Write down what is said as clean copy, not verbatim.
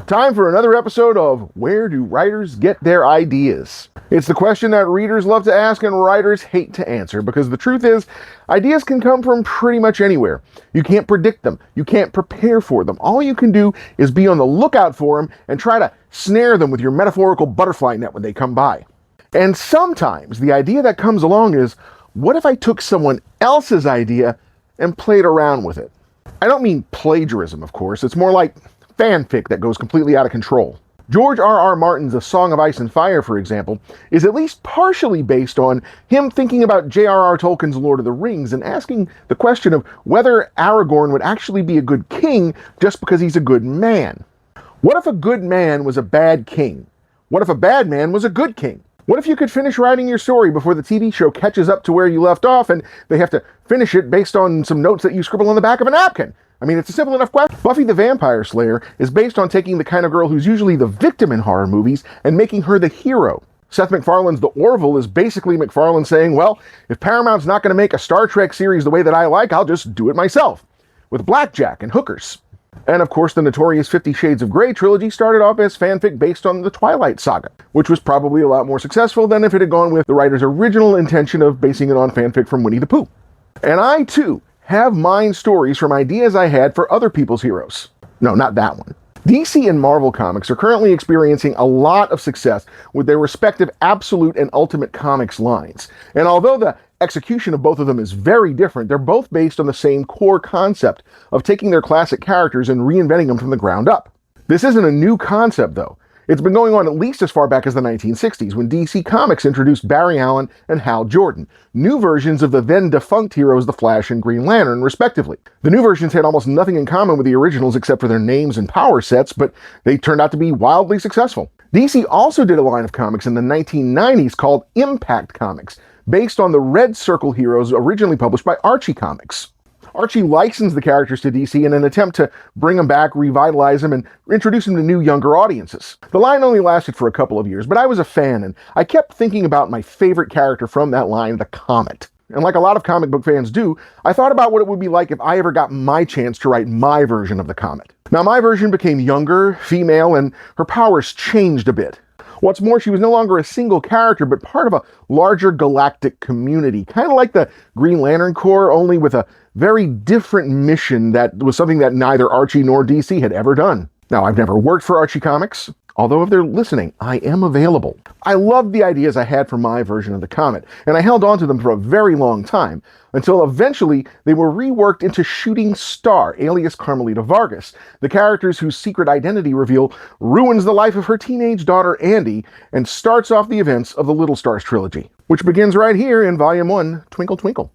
Time for another episode of Where Do Writers Get Their Ideas? It's the question that readers love to ask and writers hate to answer, because the truth is, ideas can come from pretty much anywhere. You can't predict them. You can't prepare for them. All you can do is be on the lookout for them and try to snare them with your metaphorical butterfly net when they come by. And sometimes the idea that comes along is, what if I took someone else's idea and played around with it? I don't mean plagiarism, of course. It's more like fanfic that goes completely out of control. George R.R. Martin's A Song of Ice and Fire, for example, is at least partially based on him thinking about J.R.R. Tolkien's Lord of the Rings and asking the question of whether Aragorn would actually be a good king just because he's a good man. What if a good man was a bad king? What if a bad man was a good king? What if you could finish writing your story before the TV show catches up to where you left off and they have to finish it based on some notes that you scribble on the back of a napkin? I mean, it's a simple enough question. Buffy the Vampire Slayer is based on taking the kind of girl who's usually the victim in horror movies and making her the hero. Seth MacFarlane's The Orville is basically MacFarlane saying, well, if Paramount's not going to make a Star Trek series the way that I like, I'll just do it myself, with blackjack and hookers. And of course, the notorious 50 Shades of Grey trilogy started off as fanfic based on the Twilight Saga, which was probably a lot more successful than if it had gone with the writer's original intention of basing it on fanfic from Winnie the Pooh. And I, too, have mine stories from ideas I had for other people's heroes. No, not that one. DC and Marvel Comics are currently experiencing a lot of success with their respective Absolute and Ultimate Comics lines. And although the execution of both of them is very different, they're both based on the same core concept of taking their classic characters and reinventing them from the ground up. This isn't a new concept, though. It's been going on at least as far back as the 1960s, when DC Comics introduced Barry Allen and Hal Jordan, new versions of the then-defunct heroes The Flash and Green Lantern, respectively. The new versions had almost nothing in common with the originals except for their names and power sets, but they turned out to be wildly successful. DC also did a line of comics in the 1990s called Impact Comics, based on the Red Circle heroes originally published by Archie Comics. Archie licensed the characters to DC in an attempt to bring them back, revitalize them, and introduce them to new, younger audiences. The line only lasted for a couple of years, but I was a fan, and I kept thinking about my favorite character from that line, the Comet. And like a lot of comic book fans do, I thought about what it would be like if I ever got my chance to write my version of the Comet. Now, my version became younger, female, and her powers changed a bit. What's more, she was no longer a single character, but part of a larger galactic community, kind of like the Green Lantern Corps, only with a very different mission that was something that neither Archie nor DC had ever done. Now, I've never worked for Archie Comics, although if they're listening, I am available. I loved the ideas I had for my version of the Comet, and I held on to them for a very long time, until eventually they were reworked into Shooting Star, alias Carmelita Vargas, the characters whose secret identity reveal ruins the life of her teenage daughter Andy and starts off the events of the Little Stars trilogy, which begins right here in Volume 1, Twinkle Twinkle.